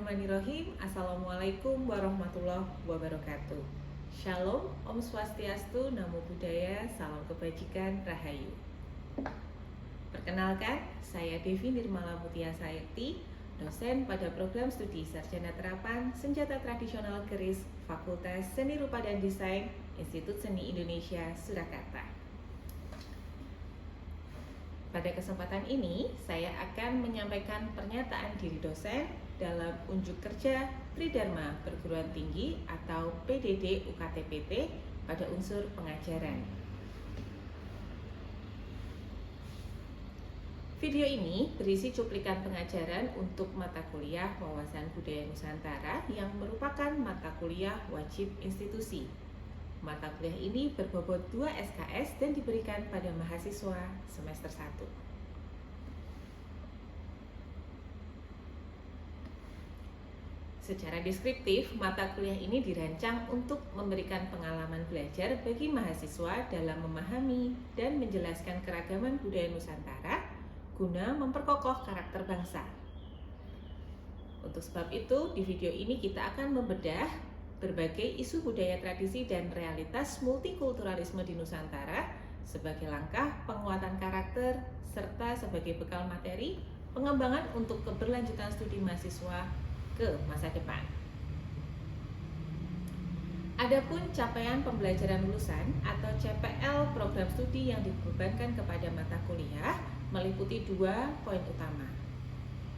Bismillahirrahmanirrahim. Assalamualaikum warahmatullahi wabarakatuh. Shalom, Om Swastiastu, Namo Buddhaya, Salam Kebajikan, Rahayu. Perkenalkan, saya Devi Nirmala Mutia Sayekti, dosen pada program studi Sarjana Terapan Senjata Tradisional Keris, Fakultas Seni Rupa dan Desain, Institut Seni Indonesia, Surakarta. Pada kesempatan ini, saya akan menyampaikan pernyataan diri dosen dalam unjuk kerja Tridharma Perguruan Tinggi atau PDD UKT-PT pada unsur pengajaran. Video ini berisi cuplikan pengajaran untuk mata kuliah Wawasan Budaya Nusantara yang merupakan mata kuliah wajib institusi. Mata kuliah ini berbobot 2 SKS dan diberikan pada mahasiswa semester 1. Secara deskriptif, mata kuliah ini dirancang untuk memberikan pengalaman belajar bagi mahasiswa dalam memahami dan menjelaskan keragaman budaya Nusantara guna memperkokoh karakter bangsa. Untuk sebab itu, di video ini kita akan membedah berbagai isu budaya, tradisi, dan realitas multikulturalisme di Nusantara sebagai langkah penguatan karakter serta sebagai bekal materi pengembangan untuk keberlanjutan studi mahasiswa ke masa depan. Adapun capaian pembelajaran lulusan atau CPL program studi yang dibebankan kepada mata kuliah meliputi 2 poin utama.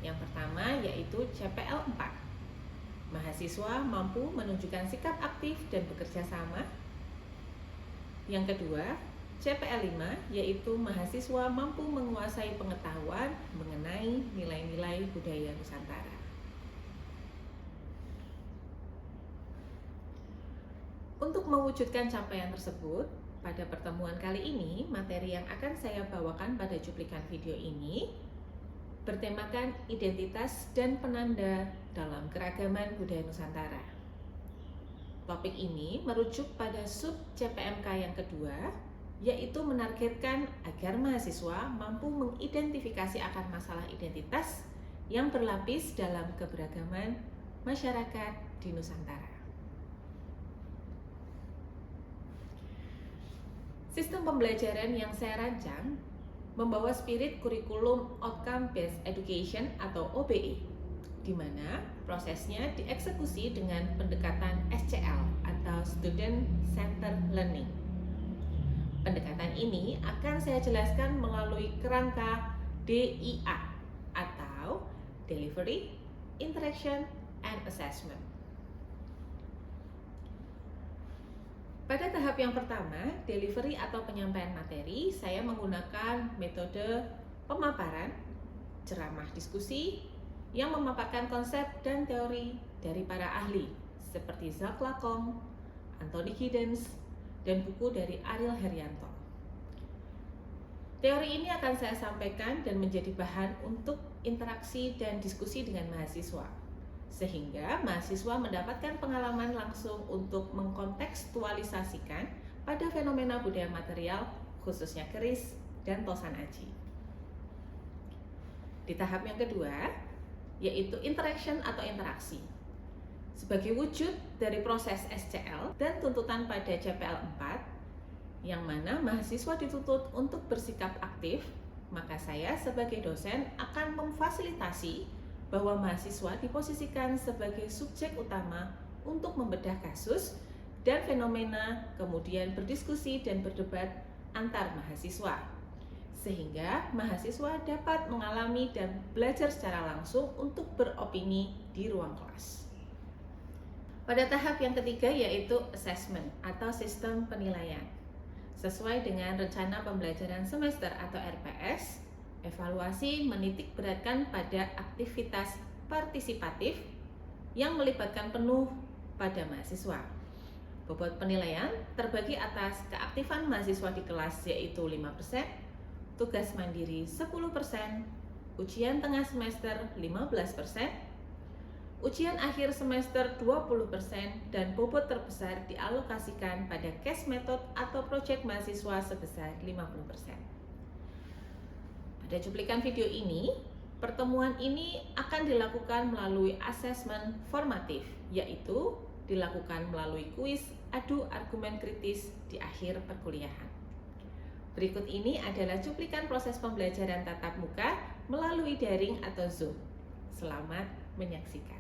Yang pertama yaitu CPL 4. Mahasiswa mampu menunjukkan sikap aktif dan bekerja sama. Yang kedua, CPL 5 yaitu mahasiswa mampu menguasai pengetahuan mengenai nilai-nilai budaya Nusantara. Untuk mewujudkan capaian tersebut, pada pertemuan kali ini, materi yang akan saya bawakan pada cuplikan video ini bertemakan identitas dan penanda dalam keragaman budaya Nusantara. Topik ini merujuk pada sub CPMK yang kedua, yaitu menargetkan agar mahasiswa mampu mengidentifikasi akan masalah identitas yang berlapis dalam keberagaman masyarakat di Nusantara. Sistem pembelajaran yang saya rancang membawa spirit kurikulum Outcome Based Education atau OBE, di mana prosesnya dieksekusi dengan pendekatan SCL atau Student Centered Learning. Pendekatan ini akan saya jelaskan melalui kerangka DIA atau Delivery, Interaction, and Assessment. Pada tahap yang pertama, delivery atau penyampaian materi, saya menggunakan metode pemaparan, ceramah diskusi, yang memaparkan konsep dan teori dari para ahli, seperti Jacques Lacan, Anthony Giddens, dan buku dari Ariel Heryanto. Teori ini akan saya sampaikan dan menjadi bahan untuk interaksi dan diskusi dengan mahasiswa, sehingga mahasiswa mendapatkan pengalaman langsung untuk mengkontekstualisasikan pada fenomena budaya material, khususnya keris dan tosan aji. Di tahap yang kedua, yaitu interaction atau interaksi. Sebagai wujud dari proses SCL dan tuntutan pada CPL 4, yang mana mahasiswa dituntut untuk bersikap aktif, maka saya sebagai dosen akan memfasilitasi bahwa mahasiswa diposisikan sebagai subjek utama untuk membedah kasus dan fenomena, kemudian berdiskusi dan berdebat antar mahasiswa, sehingga mahasiswa dapat mengalami dan belajar secara langsung untuk beropini di ruang kelas. Pada tahap yang ketiga yaitu assessment atau sistem penilaian. Sesuai dengan rencana pembelajaran semester atau RPS, evaluasi menitik beratkan pada aktivitas partisipatif yang melibatkan penuh pada mahasiswa. Bobot penilaian terbagi atas keaktifan mahasiswa di kelas yaitu 5%, tugas mandiri 10%, ujian tengah semester 15%, ujian akhir semester 20%, dan bobot terbesar dialokasikan pada case method atau proyek mahasiswa sebesar 50%. Pada cuplikan video ini, Pertemuan ini akan dilakukan melalui asesmen formatif, yaitu dilakukan melalui kuis adu argumen kritis di akhir perkuliahan. Berikut ini adalah cuplikan proses pembelajaran tatap muka melalui daring atau Zoom. Selamat menyaksikan.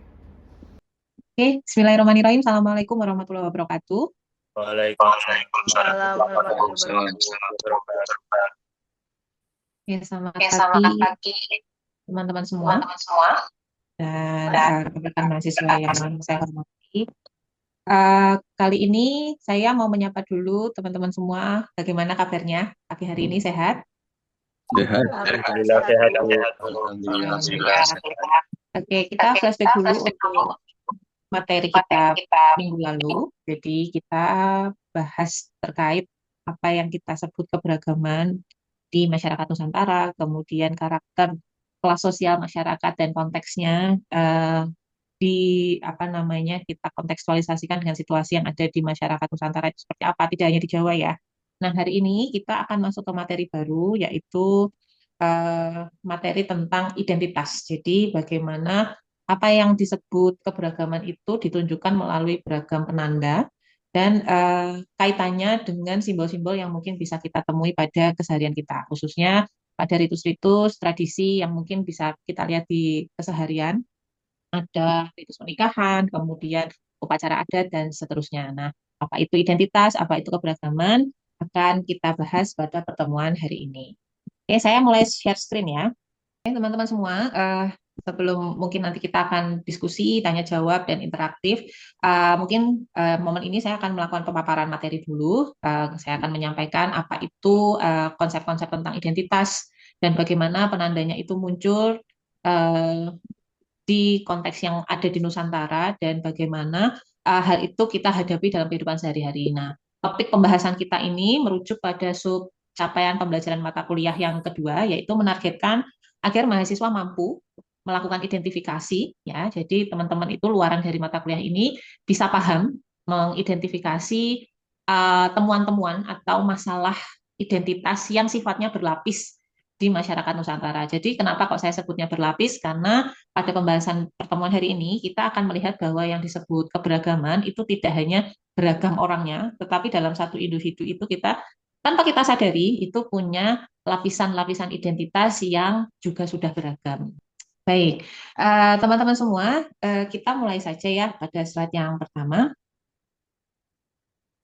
Oke, Bismillahirrahmanirrahim. Assalamualaikum warahmatullahi wabarakatuh. Waalaikumsalam warahmatullahi Waalaikumsalam. wabarakatuh. Ya, selamat Oke, pagi selamat pagi teman-teman semua teman-teman semua. dan Dan rekan-rekan mahasiswa yang saya hormati. Kali ini saya mau menyapa dulu teman-teman semua. Bagaimana kabarnya pagi hari ini, sehat? Sehat. Alhamdulillah sehat, Bu. Alhamdulillah. Alhamdulillah sehat. Oke, kita flashback dulu untuk materi kita minggu lalu. Jadi kita bahas terkait apa yang kita sebut keberagaman di masyarakat Nusantara, kemudian karakter kelas sosial masyarakat dan konteksnya di apa namanya kita kontekstualisasikan dengan situasi yang ada di masyarakat Nusantara itu seperti apa, tidak hanya di Jawa ya. Nah, hari ini kita akan masuk ke materi baru yaitu materi tentang identitas. Jadi bagaimana apa yang disebut keberagaman itu ditunjukkan melalui beragam penanda dan kaitannya dengan simbol-simbol yang mungkin bisa kita temui pada keseharian kita, khususnya pada ritus-ritus, tradisi yang mungkin bisa kita lihat di keseharian, ada ritus pernikahan, kemudian upacara adat, dan seterusnya. Nah, apa itu identitas, apa itu keberagaman, akan kita bahas pada pertemuan hari ini. Oke, saya mulai share screen ya. Oke, teman-teman semua, sebelum mungkin nanti kita akan diskusi, tanya jawab, dan interaktif, mungkin momen ini saya akan melakukan pemaparan materi dulu. Saya akan menyampaikan apa itu konsep-konsep tentang identitas dan bagaimana penandanya itu muncul di konteks yang ada di Nusantara dan bagaimana hal itu kita hadapi dalam kehidupan sehari-hari. Nah, topik pembahasan kita ini merujuk pada sub capaian pembelajaran mata kuliah yang kedua, yaitu menargetkan agar mahasiswa mampu melakukan identifikasi, ya. Jadi teman-teman itu luaran dari mata kuliah ini bisa paham mengidentifikasi temuan-temuan atau masalah identitas yang sifatnya berlapis di masyarakat Nusantara. Jadi kenapa kok saya sebutnya berlapis? Karena pada pembahasan pertemuan hari ini kita akan melihat bahwa yang disebut keberagaman itu tidak hanya beragam orangnya, tetapi dalam satu individu itu kita tanpa kita sadari itu punya lapisan-lapisan identitas yang juga sudah beragam. Baik, teman-teman semua, kita mulai saja ya pada slide yang pertama.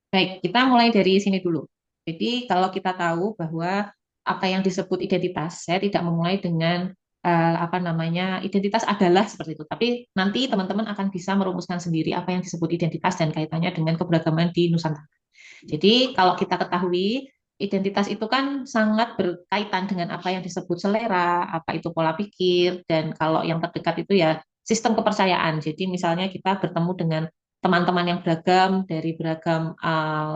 Baik, kita mulai dari sini dulu. Jadi kalau kita tahu bahwa apa yang disebut identitas, saya tidak memulai dengan apa namanya identitas adalah seperti itu. Tapi nanti teman-teman akan bisa merumuskan sendiri apa yang disebut identitas dan kaitannya dengan keberagaman di Nusantara. Jadi kalau kita ketahui identitas itu kan sangat berkaitan dengan apa yang disebut selera, apa itu pola pikir, dan kalau yang terdekat itu ya sistem kepercayaan. Jadi misalnya kita bertemu dengan teman-teman yang beragam dari beragam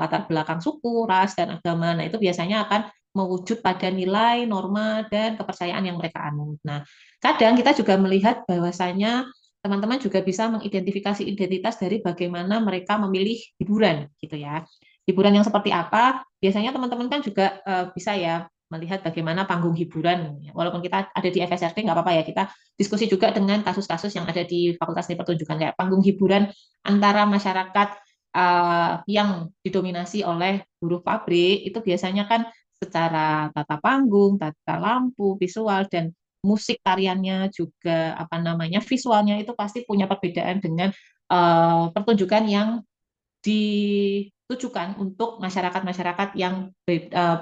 latar belakang suku, ras, dan agama. Nah, itu biasanya akan mewujud pada nilai, norma, dan kepercayaan yang mereka anut. Nah, kadang kita juga melihat bahwasanya teman-teman juga bisa mengidentifikasi identitas dari bagaimana mereka memilih hiburan, gitu ya. Hiburan yang seperti apa? Biasanya teman-teman kan juga bisa ya melihat bagaimana panggung hiburan. Walaupun kita ada di FSRD, nggak apa-apa ya, kita diskusi juga dengan kasus-kasus yang ada di Fakultas Seni Pertunjukan, kayak panggung hiburan antara masyarakat yang didominasi oleh buruh pabrik, itu biasanya kan secara tata panggung, tata lampu, visual, dan musik tariannya juga apa namanya visualnya itu pasti punya perbedaan dengan pertunjukan yang ditujukan untuk masyarakat-masyarakat yang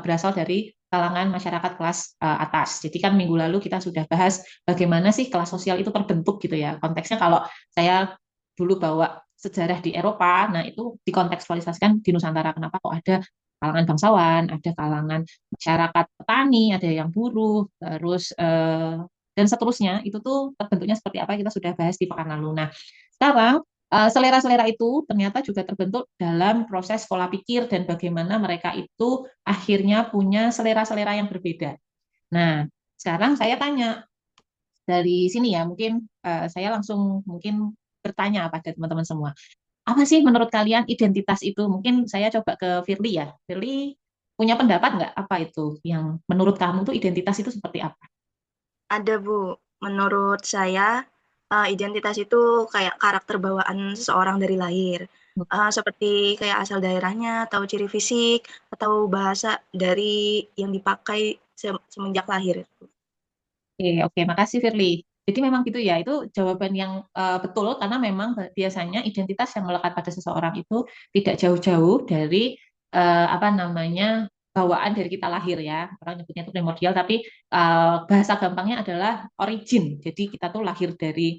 berasal dari kalangan masyarakat kelas atas. Jadi kan minggu lalu kita sudah bahas bagaimana sih kelas sosial itu terbentuk gitu ya. Konteksnya kalau saya dulu bawa sejarah di Eropa, nah itu dikontekstualisasikan di Nusantara. Kenapa kok ada kalangan bangsawan, ada kalangan masyarakat petani, ada yang buruh, terus dan seterusnya. Itu tuh terbentuknya seperti apa kita sudah bahas di pekan lalu. Nah, sekarang selera-selera itu ternyata juga terbentuk dalam proses pola pikir dan bagaimana mereka itu akhirnya punya selera-selera yang berbeda. Nah, sekarang saya tanya dari sini ya, mungkin saya langsung mungkin bertanya pada teman-teman semua. Apa sih menurut kalian identitas itu? Mungkin saya coba ke Firly ya. Firly punya pendapat nggak apa itu yang menurut kamu tuh identitas itu seperti apa? Ada, Bu. menurut saya identitas itu kayak karakter bawaan seseorang dari lahir. Seperti kayak asal daerahnya, atau ciri fisik, atau bahasa dari yang dipakai semenjak lahir. Oke, makasih Firly. Jadi memang gitu ya, itu jawaban yang betul karena memang biasanya identitas yang melekat pada seseorang itu tidak jauh-jauh dari apa namanya bawaan dari kita lahir ya. Orang nyebutnya itu primordial, tapi bahasa gampangnya adalah origin. Jadi kita tuh lahir dari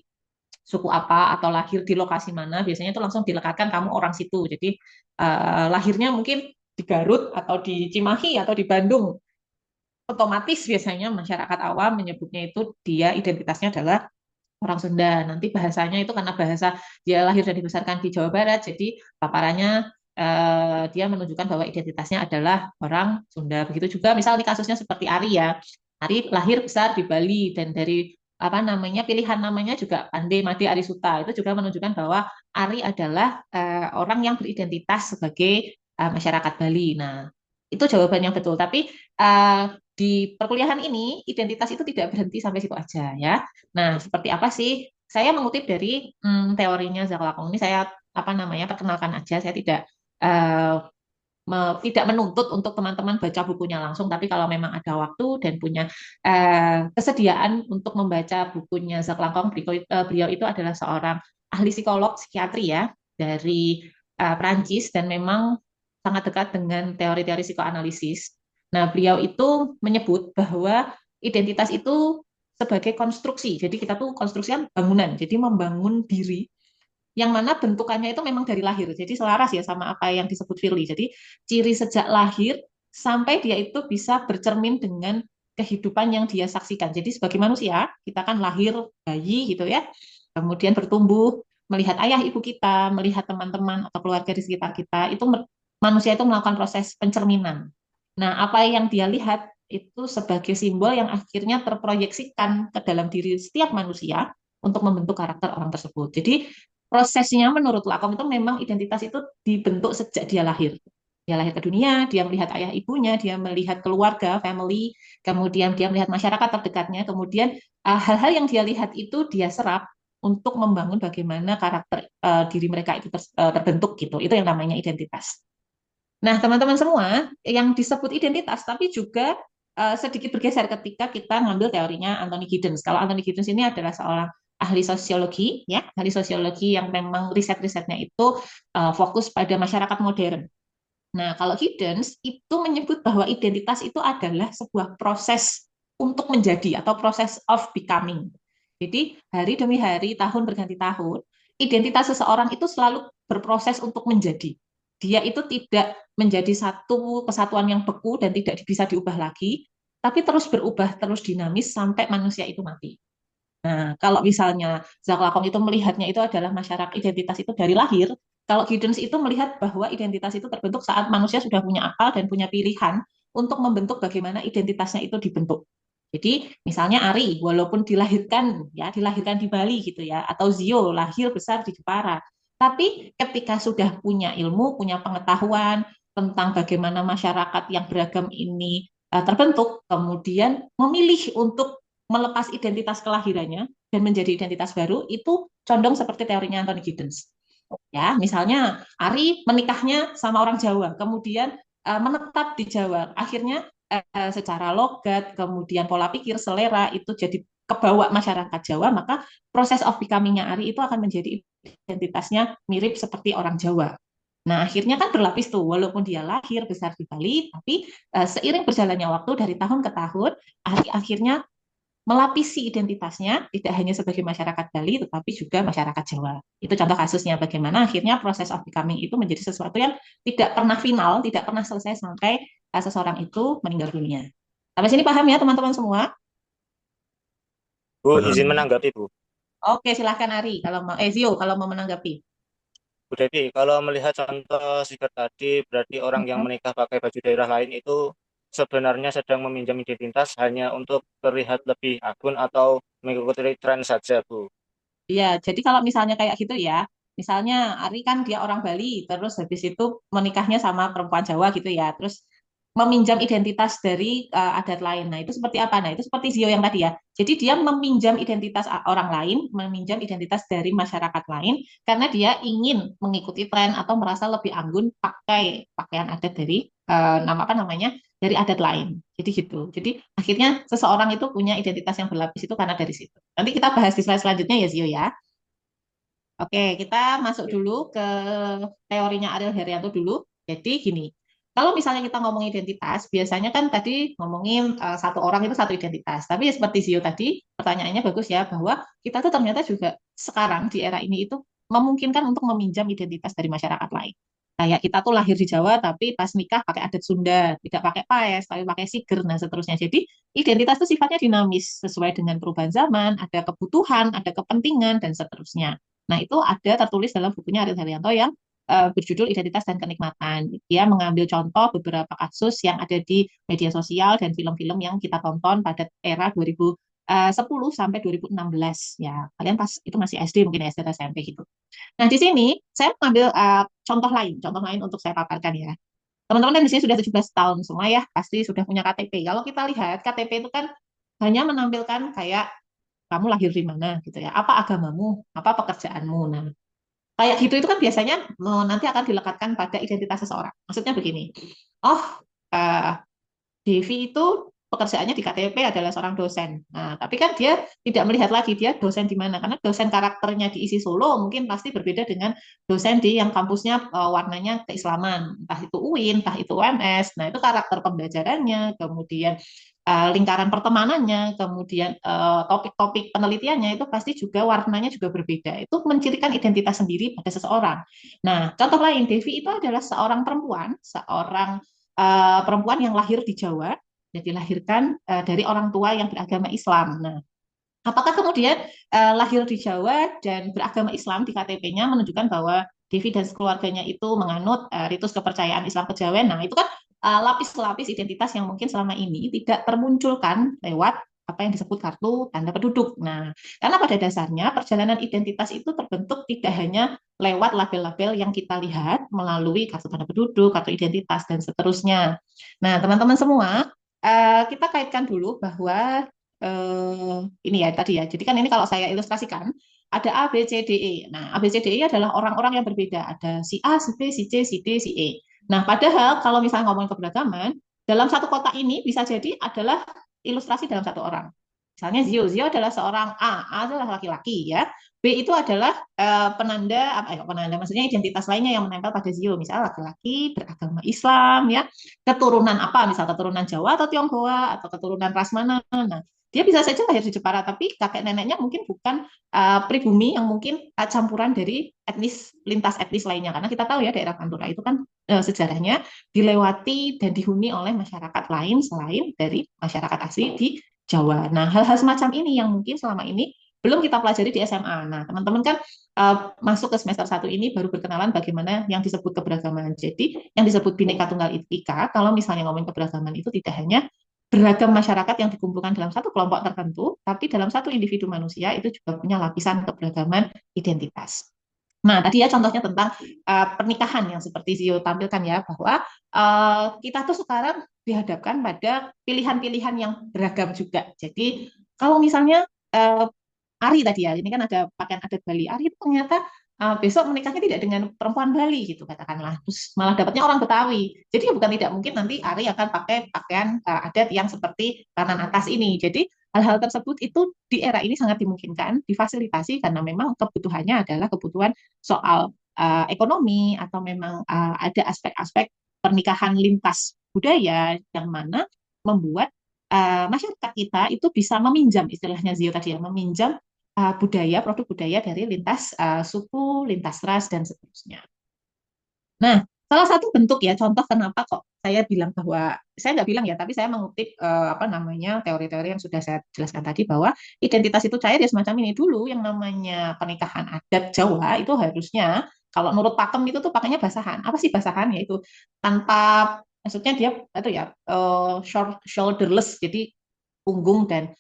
suku apa atau lahir di lokasi mana, biasanya itu langsung dilekatkan kamu orang situ. Jadi lahirnya mungkin di Garut atau di Cimahi atau di Bandung, otomatis biasanya masyarakat awam menyebutnya itu dia identitasnya adalah orang Sunda. Nanti bahasanya itu karena bahasa dia lahir dan dibesarkan di Jawa Barat, jadi paparannya dia menunjukkan bahwa identitasnya adalah orang Sunda. Begitu juga misalnya kasusnya seperti Ari ya. Ari lahir besar di Bali dan dari apa namanya pilihan namanya juga Pande Made Arisuta. Itu juga menunjukkan bahwa Ari adalah orang yang beridentitas sebagai masyarakat Bali. Nah, itu jawaban yang betul. Tapi di perkuliahan ini identitas itu tidak berhenti sampai situ aja ya. Nah, seperti apa sih? Saya mengutip dari teorinya Jacques Lacan ini, saya apa namanya perkenalkan aja. Saya eh, tidak menuntut untuk teman-teman baca bukunya langsung, tapi kalau memang ada waktu dan punya kesediaan untuk membaca bukunya Jacques Lacan, beliau itu adalah seorang ahli psikolog psikiatri ya dari Prancis dan memang sangat dekat dengan teori-teori psikoanalisis. Nah, beliau itu menyebut bahwa identitas itu sebagai konstruksi. Jadi kita tuh konstruksi kan bangunan, jadi membangun diri yang mana bentukannya itu memang dari lahir. Jadi selaras ya sama apa yang disebut Firly. Jadi ciri sejak lahir sampai dia itu bisa bercermin dengan kehidupan yang dia saksikan. Jadi sebagai manusia, kita kan lahir bayi gitu ya, kemudian bertumbuh, melihat ayah ibu kita, melihat teman-teman atau keluarga di sekitar kita, itu manusia itu melakukan proses pencerminan. Nah, apa yang dia lihat itu sebagai simbol yang akhirnya terproyeksikan ke dalam diri setiap manusia untuk membentuk karakter orang tersebut. Jadi prosesnya menurut Lakom itu memang identitas itu dibentuk sejak dia lahir. Dia lahir ke dunia, dia melihat ayah ibunya, dia melihat keluarga, family, kemudian dia melihat masyarakat terdekatnya, kemudian hal-hal yang dia lihat itu dia serap untuk membangun bagaimana karakter diri mereka itu terbentuk gitu. Itu yang namanya identitas. Nah, teman-teman semua, yang disebut identitas, tapi juga sedikit bergeser ketika kita ngambil teorinya Anthony Giddens. Kalau Anthony Giddens ini adalah seorang ahli sosiologi, ya, ahli sosiologi yang memang riset-risetnya itu fokus pada masyarakat modern. Nah, kalau Giddens itu menyebut bahwa identitas itu adalah sebuah proses untuk menjadi atau proses of becoming. Jadi, hari demi hari, tahun berganti tahun, identitas seseorang itu selalu berproses untuk menjadi. Dia itu tidak menjadi satu kesatuan yang beku dan tidak bisa diubah lagi, tapi terus berubah, terus dinamis sampai manusia itu mati. Nah, kalau misalnya Jacques Lacan itu melihatnya itu adalah masyarakat identitas itu dari lahir, kalau Giddens itu melihat bahwa identitas itu terbentuk saat manusia sudah punya akal dan punya pilihan untuk membentuk bagaimana identitasnya itu dibentuk. Jadi, misalnya Ari, walaupun dilahirkan di Bali gitu ya, atau Zio lahir besar di Jepara, tapi ketika sudah punya ilmu, punya pengetahuan tentang bagaimana masyarakat yang beragam ini terbentuk, kemudian memilih untuk melepas identitas kelahirannya dan menjadi identitas baru, itu condong seperti teorinya Anthony Giddens. Ya, misalnya Ari menikahnya sama orang Jawa, kemudian menetap di Jawa, akhirnya secara logat, kemudian pola pikir, selera itu jadi kebawa masyarakat Jawa, maka proses of becoming-nya Ari itu akan menjadi identitasnya mirip seperti orang Jawa. Nah, akhirnya kan berlapis tuh, walaupun dia lahir besar di Bali, tapi seiring berjalannya waktu dari tahun ke tahun, Ari akhirnya melapisi identitasnya tidak hanya sebagai masyarakat Bali tetapi juga masyarakat Jawa. Itu contoh kasusnya bagaimana akhirnya proses of becoming itu menjadi sesuatu yang tidak pernah final, tidak pernah selesai sampai seseorang itu meninggal dunia. Sampai sini paham ya teman-teman semua? Bu, Benar. izin menanggapi, Bu. Oke, silahkan Ari kalau mau Zio kalau mau menanggapi. Bu Devi, kalau melihat contoh speaker tadi, berarti orang yang menikah pakai baju daerah lain itu sebenarnya sedang meminjam identitas hanya untuk terlihat lebih agun atau mengikuti tren saja, Bu. Iya, jadi kalau misalnya kayak gitu ya, misalnya Ari kan dia orang Bali, terus habis itu menikahnya sama perempuan Jawa gitu ya, terus meminjam identitas dari adat lain. Nah, itu seperti apa? Nah, itu seperti Zio yang tadi ya. Jadi dia meminjam identitas orang lain, meminjam identitas dari masyarakat lain karena dia ingin mengikuti tren atau merasa lebih anggun pakai pakaian adat dari nama apa namanya? Dari adat lain. Jadi gitu. Jadi akhirnya seseorang itu punya identitas yang berlapis itu karena dari situ. Nanti kita bahas di slide selanjutnya ya Zio ya. Oke, kita masuk dulu ke teorinya Ariel Herianto dulu. Jadi gini, kalau misalnya kita ngomong identitas, biasanya kan tadi ngomongin satu orang itu satu identitas. Tapi ya seperti Zio tadi, pertanyaannya bagus ya, bahwa kita tuh ternyata juga sekarang di era ini itu memungkinkan untuk meminjam identitas dari masyarakat lain. Kayak kita tuh lahir di Jawa, tapi pas nikah pakai adat Sunda, tidak pakai paes, tapi pakai siger, nah seterusnya. Jadi identitas itu sifatnya dinamis, sesuai dengan perubahan zaman, ada kebutuhan, ada kepentingan, dan seterusnya. Nah, itu ada tertulis dalam bukunya Ariel Haryanto yang berjudul Identitas dan Kenikmatan. Dia mengambil contoh beberapa kasus yang ada di media sosial dan film-film yang kita tonton pada era 2010 sampai 2016. Ya, kalian pas itu masih SD, mungkin SD atau SMP gitu. Nah, di sini saya mengambil contoh lain untuk saya paparkan ya. Teman-teman kan di sini sudah 17 tahun semua ya, pasti sudah punya KTP. Kalau kita lihat KTP itu kan hanya menampilkan kayak kamu lahir di mana gitu ya, apa agamamu, apa pekerjaanmu. Nah, kayak gitu itu kan biasanya nanti akan dilekatkan pada identitas seseorang. Maksudnya begini, oh eh, Devi itu pekerjaannya di KTP adalah seorang dosen. Nah, tapi kan dia tidak melihat lagi dia dosen di mana, karena dosen karakternya di ISI Solo mungkin pasti berbeda dengan dosen di yang kampusnya warnanya keislaman, entah itu UIN, entah itu UMS. Nah, itu karakter pembelajarannya, kemudian lingkaran pertemanannya, kemudian topik-topik penelitiannya itu pasti juga warnanya juga berbeda. Itu mencirikan identitas sendiri pada seseorang. Nah, contoh lain, Devi itu adalah seorang perempuan yang lahir di Jawa dan dilahirkan dari orang tua yang beragama Islam. Nah, apakah kemudian lahir di Jawa dan beragama Islam di KTP-nya menunjukkan bahwa Devi dan keluarganya itu menganut ritus kepercayaan Islam kejawen? Nah, itu kan lapis-lapis identitas yang mungkin selama ini tidak termunculkan lewat apa yang disebut kartu tanda penduduk. Nah, karena pada dasarnya perjalanan identitas itu terbentuk tidak hanya lewat label-label yang kita lihat melalui kartu tanda penduduk, kartu identitas, dan seterusnya. Nah, teman-teman semua, kita kaitkan dulu bahwa ini ya tadi ya. Jadi kan ini kalau saya ilustrasikan ada A, B, C, D, E. Nah, A, B, C, D, E adalah orang-orang yang berbeda. Ada si A, si B, si C, si D, si E. Nah, padahal kalau misalnya ngomongin keberagaman, dalam satu kotak ini bisa jadi adalah ilustrasi dalam satu orang. Misalnya Zio, Zio adalah seorang A adalah laki-laki ya. B itu adalah penanda apa ya penanda maksudnya identitas lainnya yang menempel pada Zio, misalnya laki-laki beragama Islam ya, keturunan apa, misal keturunan Jawa atau Tionghoa atau keturunan ras mana. Nah, dia bisa saja lahir di Jepara, tapi kakek neneknya mungkin bukan pribumi yang mungkin campuran dari lintas etnis lainnya. Karena kita tahu ya daerah Pantura itu kan sejarahnya dilewati dan dihuni oleh masyarakat lain selain dari masyarakat asli di Jawa. Nah, hal-hal semacam ini yang mungkin selama ini belum kita pelajari di SMA. Nah, teman-teman kan masuk ke semester 1 ini baru berkenalan bagaimana yang disebut keberagaman. Jadi, yang disebut Bhinneka Tunggal Ika, kalau misalnya ngomongin keberagaman itu tidak hanya beragam masyarakat yang dikumpulkan dalam satu kelompok tertentu, tapi dalam satu individu manusia itu juga punya lapisan keberagaman identitas. Nah, tadi ya contohnya tentang pernikahan yang seperti Zio tampilkan ya, bahwa kita tuh sekarang dihadapkan pada pilihan-pilihan yang beragam juga. Jadi, kalau misalnya Ari tadi ya, ini kan ada pakaian adat Bali. Ari itu ternyata besok menikahnya tidak dengan perempuan Bali gitu katakanlah, terus malah dapatnya orang Betawi. Jadi bukan tidak mungkin nanti Ari akan pakai pakaian adat yang seperti kanan atas ini. Jadi hal-hal tersebut itu di era ini sangat dimungkinkan, difasilitasi karena memang kebutuhannya adalah kebutuhan soal ekonomi atau memang ada aspek-aspek pernikahan lintas budaya yang mana membuat masyarakat kita itu bisa meminjam istilahnya Zio tadi ya, meminjam produk budaya dari lintas suku, lintas ras, dan seterusnya. Nah, salah satu bentuk ya, contoh kenapa kok saya bilang bahwa, saya nggak bilang ya, tapi saya mengutip apa namanya teori-teori yang sudah saya jelaskan tadi, bahwa identitas itu cair ya semacam ini dulu, yang namanya pernikahan adat Jawa itu harusnya, kalau menurut pakem itu tuh pakainya basahan. Apa sih basahan? Yaitu tanpa, maksudnya dia itu ya shoulderless, jadi punggung dan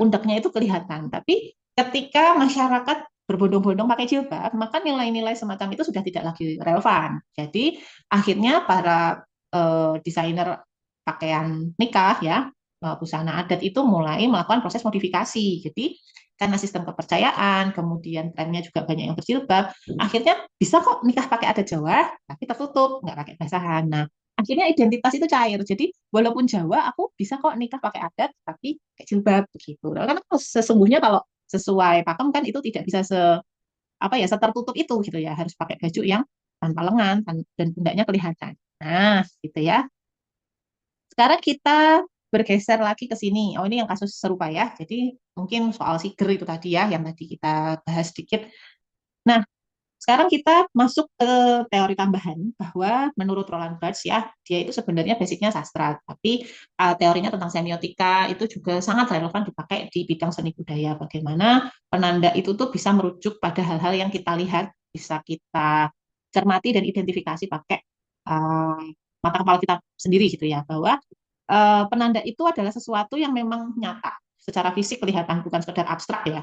pundaknya itu kelihatan. Tapi ketika masyarakat berbondong-bondong pakai jilbab, maka nilai-nilai semacam itu sudah tidak lagi relevan. Jadi akhirnya para desainer pakaian nikah ya, busana adat itu mulai melakukan proses modifikasi. Jadi karena sistem kepercayaan, kemudian trennya juga banyak yang berjilbab, akhirnya bisa kok nikah pakai adat Jawa, tapi tertutup, nggak pakai basahan. Nah, akhirnya identitas itu cair. Jadi walaupun Jawa, aku bisa kok nikah pakai adat, tapi pakai jilbab begitu. Karena sesungguhnya kalau sesuai pakem kan itu tidak bisa apa ya setertutup itu gitu ya, harus pakai baju yang tanpa lengan dan pundaknya kelihatan. Nah, gitu ya. Sekarang kita bergeser lagi ke sini. Oh, ini yang kasus serupa ya. Jadi mungkin soal siger itu tadi ya, yang tadi kita bahas sedikit. Nah, sekarang kita masuk ke teori tambahan bahwa menurut Roland Barthes ya, dia itu sebenarnya basicnya sastra, tapi teorinya tentang semiotika itu juga sangat relevan dipakai di bidang seni budaya. Bagaimana penanda itu tuh bisa merujuk pada hal-hal yang kita lihat, bisa kita cermati dan identifikasi pakai uh, mata kepala kita sendiri gitu ya, bahwa penanda itu adalah sesuatu yang memang nyata, secara fisik kelihatan, bukan sekedar abstrak ya.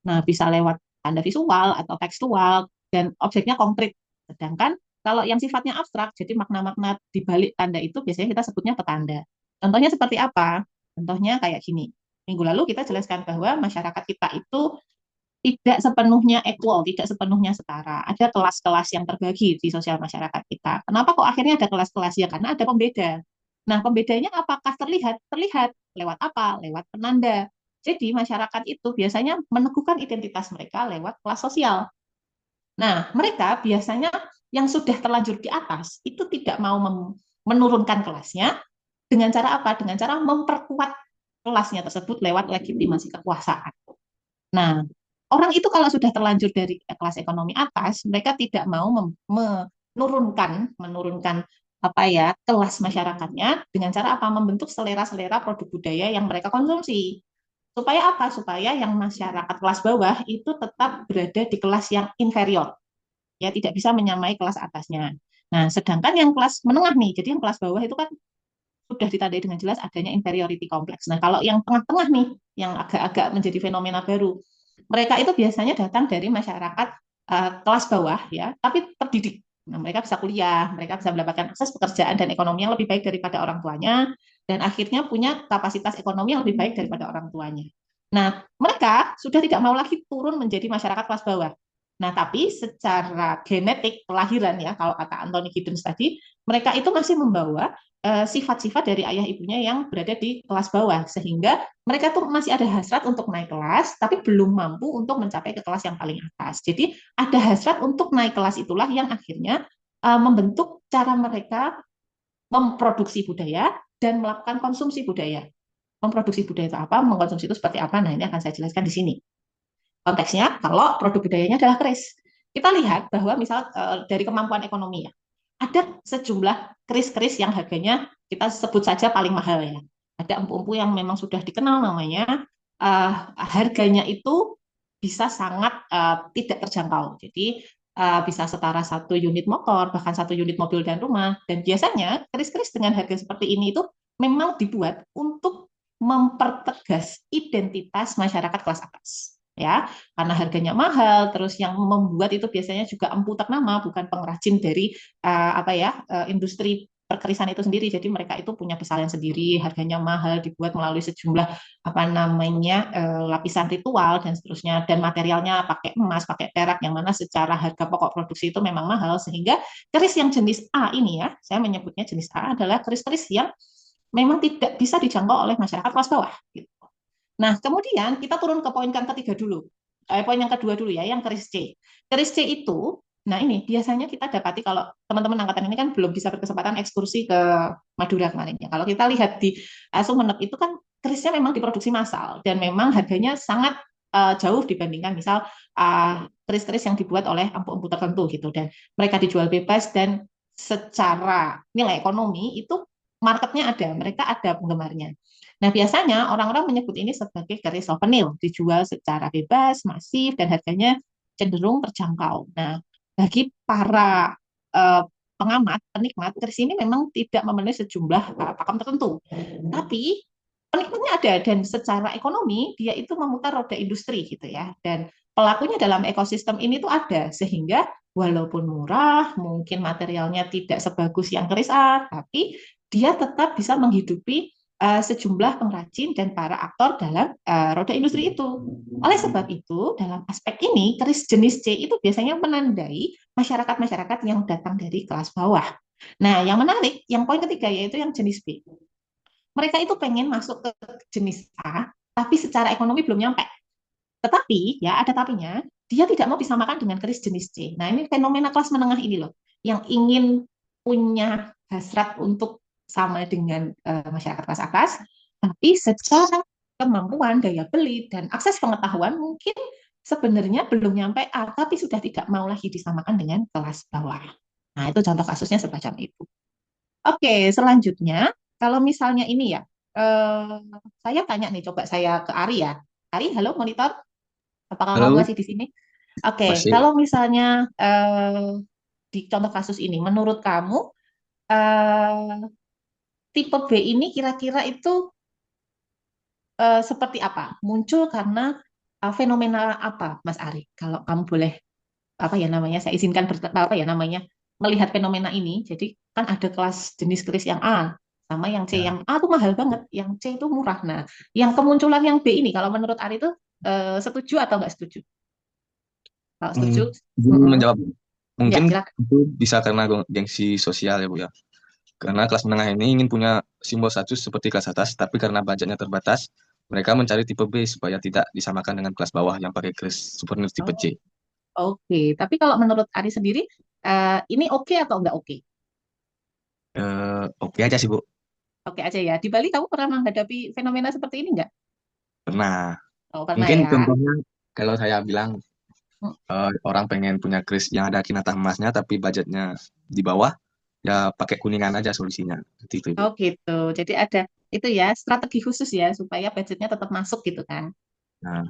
Nah, bisa lewat tanda visual atau tekstual, dan objeknya konkret. Sedangkan kalau yang sifatnya abstrak, jadi makna-makna di balik tanda itu biasanya kita sebutnya petanda. Contohnya seperti apa? Contohnya kayak gini. Minggu lalu kita jelaskan bahwa masyarakat kita itu tidak sepenuhnya equal, tidak sepenuhnya setara. Ada kelas-kelas yang terbagi di sosial masyarakat kita. Kenapa kok akhirnya ada kelas-kelas? Ya karena ada pembeda. Nah, pembedanya apakah terlihat? Terlihat. Lewat apa? Lewat penanda. Jadi masyarakat itu biasanya meneguhkan identitas mereka lewat kelas sosial. Nah, mereka biasanya yang sudah terlanjur di atas itu tidak mau menurunkan kelasnya dengan cara apa? Dengan cara memperkuat kelasnya tersebut lewat legitimasi kekuasaan. Nah, orang itu kalau sudah terlanjur dari kelas ekonomi atas, mereka tidak mau menurunkan apa ya kelas masyarakatnya dengan cara apa? Membentuk selera-selera produk budaya yang mereka konsumsi. Supaya apa? Supaya yang masyarakat kelas bawah itu tetap berada di kelas yang inferior, ya tidak bisa menyamai kelas atasnya. Nah, sedangkan yang kelas menengah nih, jadi yang kelas bawah itu kan sudah ditandai dengan jelas adanya inferiority complex. Nah, kalau yang tengah-tengah nih, yang agak-agak menjadi fenomena baru, mereka itu biasanya datang dari masyarakat kelas bawah ya, tapi terdidik. Nah, mereka bisa kuliah, mereka bisa mendapatkan akses pekerjaan dan ekonomi yang lebih baik daripada orang tuanya, dan akhirnya punya kapasitas ekonomi yang lebih baik daripada orang tuanya. Nah, mereka sudah tidak mau lagi turun menjadi masyarakat kelas bawah. Nah, tapi secara genetik kelahiran ya, kalau kata Anthony Giddens tadi, mereka itu masih membawa sifat-sifat dari ayah ibunya yang berada di kelas bawah, sehingga mereka tuh masih ada hasrat untuk naik kelas, tapi belum mampu untuk mencapai ke kelas yang paling atas. Jadi ada hasrat untuk naik kelas itulah yang akhirnya membentuk cara mereka memproduksi budaya dan melakukan konsumsi budaya. Memproduksi budaya itu apa? Mengkonsumsi itu seperti apa? Nah, ini akan saya jelaskan di sini. Konteksnya, kalau produk budayanya adalah keris. Kita lihat bahwa misal dari kemampuan ekonomi ya, ada sejumlah keris-keris yang harganya kita sebut saja paling mahal ya. Ada empu-empu yang memang sudah dikenal namanya, harganya itu bisa sangat tidak terjangkau. Jadi bisa setara 1 unit motor, bahkan 1 unit mobil dan rumah. Dan biasanya keris-keris dengan harga seperti ini itu memang dibuat untuk mempertegas identitas masyarakat kelas atas. Ya, karena harganya mahal, terus yang membuat itu biasanya juga empu ternama, bukan pengrajin dari industri perkerisan itu sendiri. Jadi mereka itu punya kesalahan sendiri, harganya mahal, dibuat melalui sejumlah lapisan ritual dan seterusnya, dan materialnya pakai emas, pakai perak, yang mana secara harga pokok produksi itu memang mahal, sehingga keris yang jenis A ini ya, saya menyebutnya jenis A adalah keris-keris yang memang tidak bisa dijangkau oleh masyarakat kelas bawah. Gitu. Nah, kemudian kita turun ke poin yang ketiga dulu. Poin yang kedua dulu ya, yang keris C. Keris C itu, nah ini biasanya kita dapati kalau teman-teman angkatan ini kan belum bisa berkesempatan ekskursi ke Madura kemarin ya. Kalau kita lihat di Sumeneb itu kan kerisnya memang diproduksi massal dan memang harganya sangat jauh dibandingkan misal keris-keris yang dibuat oleh empu-empu tertentu gitu, dan mereka dijual bebas dan secara nilai ekonomi itu marketnya ada, mereka ada penggemarnya. Nah, biasanya orang-orang menyebut ini sebagai keris souvenir, dijual secara bebas, masif, dan harganya cenderung terjangkau. Nah, bagi para pengamat, penikmat, keris ini memang tidak memenuhi sejumlah pakem tertentu. Tapi penikmatnya ada, dan secara ekonomi dia itu memutar roda industri gitu ya. Dan pelakunya dalam ekosistem ini tuh ada, sehingga walaupun murah, mungkin materialnya tidak sebagus yang keris A, tapi dia tetap bisa menghidupi sejumlah pengrajin dan para aktor dalam roda industri itu. Oleh sebab itu, dalam aspek ini, keris jenis C itu biasanya menandai masyarakat-masyarakat yang datang dari kelas bawah. Nah, yang menarik, yang poin ketiga yaitu yang jenis B. Mereka itu pengen masuk ke jenis A, tapi secara ekonomi belum nyampe. Tetapi, ya ada tapinya, dia tidak mau disamakan dengan keris jenis C. Nah, ini fenomena kelas menengah ini loh, yang ingin punya hasrat untuk sama dengan masyarakat kelas atas, tapi secara kemampuan, daya beli, dan akses pengetahuan mungkin sebenarnya belum nyampe A, tapi sudah tidak mau lagi disamakan dengan kelas bawah. Nah, itu contoh kasusnya semacam itu. Oke, selanjutnya, kalau misalnya ini ya, eh, saya tanya nih, coba saya ke Ari ya. Ari, halo monitor, apakah kamu Halo, masih di sini? Oke, masih. kalau misalnya di contoh kasus ini, menurut kamu tipe B ini kira-kira itu seperti apa? Muncul karena fenomena apa, Mas Ari? Kalau kamu boleh apa ya namanya, saya izinkan apa ya namanya melihat fenomena ini. Jadi kan ada kelas jenis keris yang A sama yang C. Ya. Yang A tuh mahal banget, yang C itu murah. Nah, yang kemunculan yang B ini, kalau menurut Ari itu setuju atau nggak setuju? Kalau setuju, Izin menjawab. ya Mungkin silakan. itu bisa karena gengsi sosial ya Bu ya. Karena kelas menengah ini ingin punya simbol status seperti kelas atas, tapi karena budgetnya terbatas, mereka mencari tipe B supaya tidak disamakan dengan kelas bawah yang pakai keris super nerd tipe Oh, C. oke. Tapi kalau menurut Ari sendiri, ini oke atau nggak oke? Oke aja sih Bu. Oke aja ya. Di Bali kamu pernah menghadapi fenomena seperti ini nggak? Pernah. Oh, pernah Mungkin ya. contohnya kalau saya bilang orang pengen punya keris yang ada kinatah emasnya tapi budgetnya di bawah, ya pakai kuningan aja solusinya. Seperti itu Ibu. Oh gitu. Jadi ada itu ya strategi khusus ya supaya budgetnya tetap masuk gitu kan. Nah,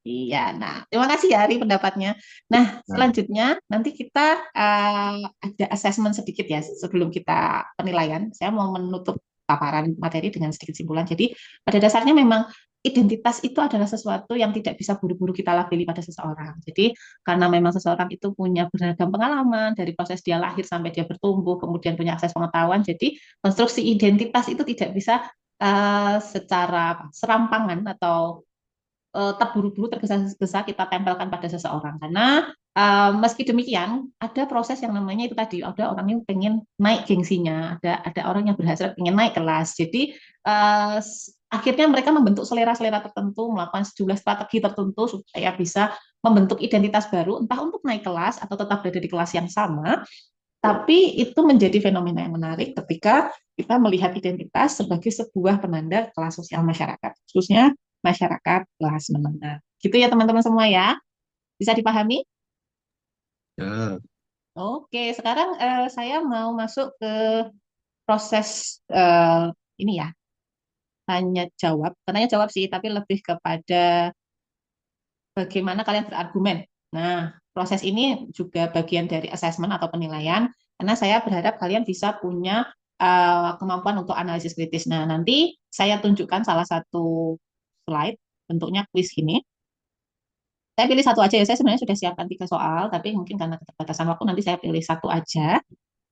Iya. Nah, terima kasih ya Ari pendapatnya. Nah, nah, selanjutnya nanti kita ada assessment sedikit ya sebelum kita penilaian. Saya mau menutup paparan materi dengan sedikit simpulan. Jadi pada dasarnya memang identitas itu adalah sesuatu yang tidak bisa buru-buru kita labeli pada seseorang. Jadi karena memang seseorang itu punya beragam pengalaman dari proses dia lahir sampai dia bertumbuh, kemudian punya akses pengetahuan. Jadi konstruksi identitas itu tidak bisa secara serampangan atau terburu-buru tergesa-gesa kita tempelkan pada seseorang karena meski demikian ada proses yang namanya itu tadi ada orang yang pengen naik gengsinya ada orang yang berhasrat pengen naik kelas jadi akhirnya mereka membentuk selera-selera tertentu melakukan sejumlah strategi tertentu supaya bisa membentuk identitas baru entah untuk naik kelas atau tetap berada di kelas yang sama tapi itu menjadi fenomena yang menarik ketika kita melihat identitas sebagai sebuah penanda kelas sosial masyarakat, khususnya masyarakat kelas menengah. Gitu ya teman-teman semua ya. Bisa dipahami? ya, Oke, sekarang saya mau masuk ke proses ini ya, tanya jawab. Tanya jawab sih, tapi lebih kepada bagaimana kalian berargumen. Nah, proses ini juga bagian dari assessment atau penilaian, karena saya berharap kalian bisa punya kemampuan untuk analisis kritis. Nah, nanti saya tunjukkan salah satu slide, bentuknya kuis gini. Saya pilih satu aja ya, saya sebenarnya sudah siapkan 3 soal, tapi mungkin karena keterbatasan waktu, nanti saya pilih satu aja.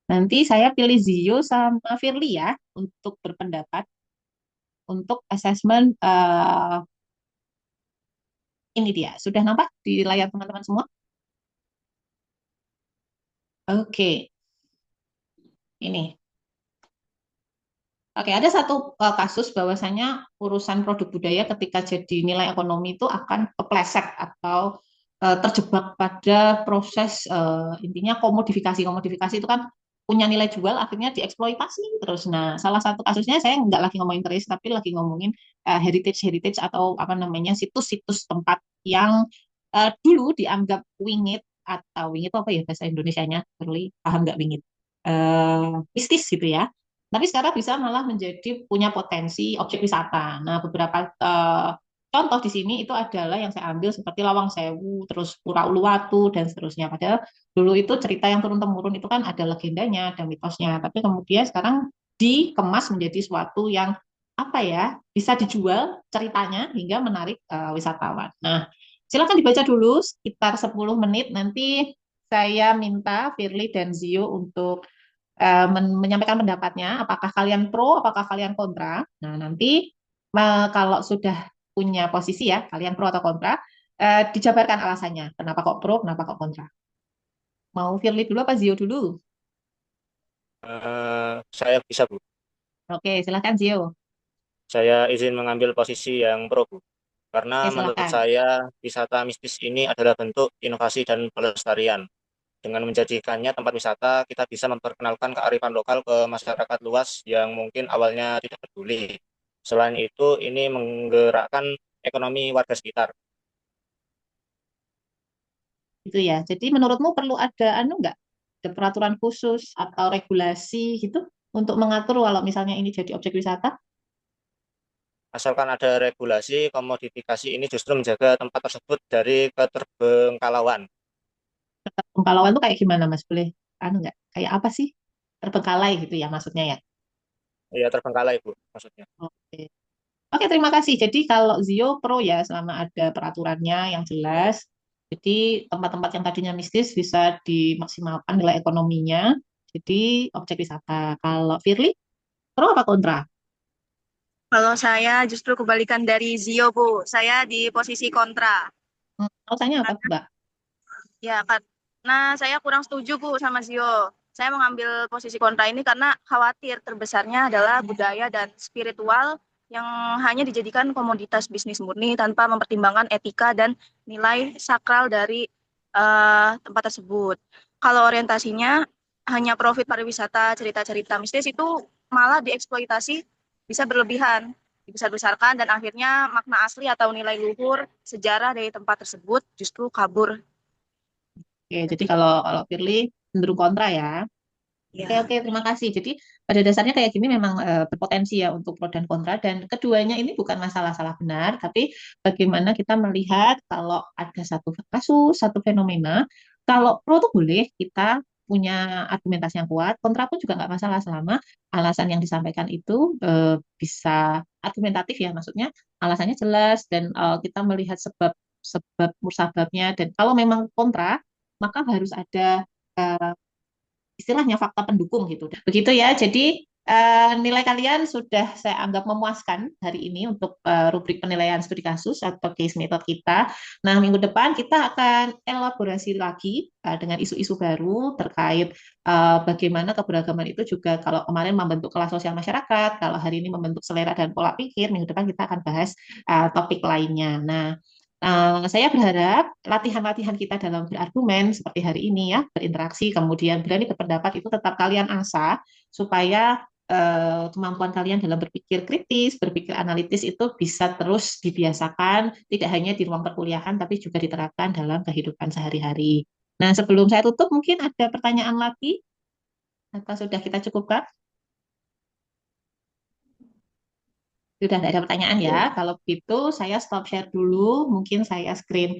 Nanti saya pilih Zio sama Firly ya, untuk berpendapat, untuk assessment ini dia. Sudah nampak di layar teman-teman semua? Oke, ini. Oke, ada satu kasus bahwasanya urusan produk budaya ketika jadi nilai ekonomi itu akan kepleset atau terjebak pada proses intinya komodifikasi. Komodifikasi itu kan punya nilai jual akhirnya dieksploitasi terus. Nah, salah satu kasusnya saya nggak lagi ngomongin keris tapi lagi ngomongin heritage atau apa namanya situs-situs tempat yang dulu dianggap wingit atau wingit itu apa ya bahasa Indonesianya? Perli paham nggak wingit? Mistis gitu ya. Tapi sekarang bisa malah menjadi punya potensi objek wisata. Nah, beberapa contoh di sini itu adalah yang saya ambil seperti Lawang Sewu, terus Pura Uluwatu, dan seterusnya. Padahal dulu itu cerita yang turun-temurun itu kan ada legendanya, ada mitosnya. Tapi kemudian sekarang dikemas menjadi suatu yang apa ya, bisa dijual ceritanya hingga menarik wisatawan. Nah, silakan dibaca dulu sekitar 10 menit. Nanti saya minta Firly dan Zio untuk menyampaikan pendapatnya, apakah kalian pro, apakah kalian kontra. Nah, nanti kalau sudah punya posisi ya, kalian pro atau kontra, dijabarkan alasannya. Kenapa kok pro, kenapa kok kontra. Mau Firly dulu apa Zio dulu? Saya bisa, Bu. Oke, silakan Zio. Saya izin mengambil posisi yang pro, Bu. Karena Oke, menurut silakan. saya wisata mistis ini adalah bentuk inovasi dan pelestarian. Dengan menjadikannya tempat wisata, kita bisa memperkenalkan kearifan lokal ke masyarakat luas yang mungkin awalnya tidak peduli. Selain itu, ini menggerakkan ekonomi warga sekitar. Itu ya. Jadi menurutmu perlu ada nggak? Ada peraturan khusus atau regulasi gitu untuk mengatur kalau misalnya ini jadi objek wisata? Asalkan ada regulasi, komodifikasi ini justru menjaga tempat tersebut dari keterbengkalauan. Pengkalauan itu kayak gimana, Mas? Boleh nggak? Kayak apa sih? Terbengkalai gitu ya maksudnya ya. Ya, terbengkalai, Bu, maksudnya. Oke. Oke, terima kasih. Jadi kalau Zio pro ya selama ada peraturannya yang jelas. Jadi tempat-tempat yang tadinya mistis bisa dimaksimalkan nilai ekonominya. Jadi objek wisata. Kalau Firly, pro apa kontra? Kalau saya justru kebalikan dari Zio, Bu. Saya di posisi kontra. Alasannya apa, Mbak? Ya, karena saya kurang setuju, Bu, sama Zio. Saya mengambil posisi kontra ini karena khawatir terbesarnya adalah budaya dan spiritual yang hanya dijadikan komoditas bisnis murni tanpa mempertimbangkan etika dan nilai sakral dari tempat tersebut. Kalau orientasinya hanya profit pariwisata, cerita-cerita mistis itu malah dieksploitasi bisa berlebihan, dibesar-besarkan dan akhirnya makna asli atau nilai luhur sejarah dari tempat tersebut justru kabur. Oke, jadi kalau Firly cenderung kontra ya. Oke, Ya. oke, terima kasih. Jadi pada dasarnya kayak gini memang berpotensi ya untuk pro dan kontra. Dan keduanya ini bukan masalah salah benar, tapi bagaimana kita melihat kalau ada satu kasus, satu fenomena, kalau pro itu boleh kita punya argumentasi yang kuat, kontra pun juga nggak masalah selama alasan yang disampaikan itu bisa argumentatif ya, maksudnya alasannya jelas dan kita melihat sebab musababnya. Dan kalau memang kontra, maka harus ada eh, istilahnya fakta pendukung gitu. Begitu ya. Jadi nilai kalian sudah saya anggap memuaskan hari ini untuk rubrik penilaian studi kasus atau case method kita. Nah, minggu depan kita akan elaborasi lagi dengan isu-isu baru terkait bagaimana keberagaman itu juga kalau kemarin membentuk kelas sosial masyarakat, kalau hari ini membentuk selera dan pola pikir, minggu depan kita akan bahas topik lainnya. Nah, saya berharap latihan-latihan kita dalam berargumen seperti hari ini ya, berinteraksi, kemudian berani berpendapat itu tetap kalian asah supaya kemampuan kalian dalam berpikir kritis, berpikir analitis itu bisa terus dibiasakan, tidak hanya di ruang perkuliahan, tapi juga diterapkan dalam kehidupan sehari-hari. Nah, sebelum saya tutup, mungkin ada pertanyaan lagi, atau sudah kita cukupkan? Sudah tidak ada pertanyaan ya. Kalau begitu, saya stop share dulu. Mungkin saya screen.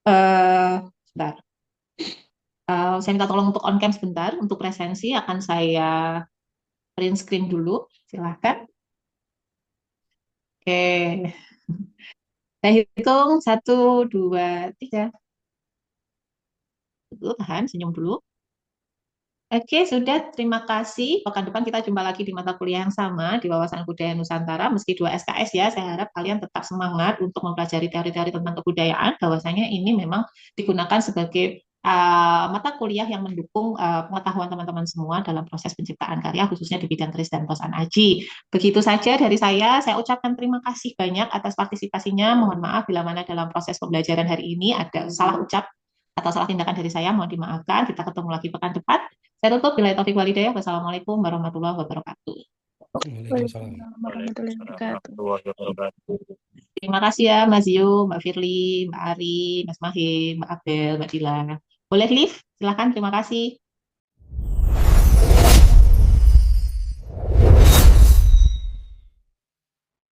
Sebentar. Saya minta tolong untuk on cam sebentar. Untuk presensi akan saya print screen dulu. Silahkan. Oke. Saya hitung. Satu, dua, tiga. Dulu, tahan. Senyum dulu. Oke, sudah. Terima kasih. Pekan depan kita jumpa lagi di mata kuliah yang sama di Wawasan Budaya Nusantara. Meski 2 SKS ya, saya harap kalian tetap semangat untuk mempelajari teori-teori tentang kebudayaan. Bahwasanya ini memang digunakan sebagai mata kuliah yang mendukung pengetahuan teman-teman semua dalam proses penciptaan karya, khususnya di bidang keris dan posan aji. Begitu saja dari saya ucapkan terima kasih banyak atas partisipasinya. Mohon maaf bila mana dalam proses pembelajaran hari ini ada salah ucap atau salah tindakan dari saya, mohon dimaafkan. Kita ketemu lagi pekan depan. Saya tutup. Bila taufik walhidayah. Wassalamualaikum warahmatullahi wabarakatuh. Waalaikumsalam. Warahmatullahi Waalaikumsalam wabarakatuh. warahmatullahi wabarakatuh. Terima kasih ya Mas Yu, Mbak Firly, Mbak Ari, Mas Mahir, Mbak Abel, Mbak Dila. Boleh live? Silakan. Terima kasih.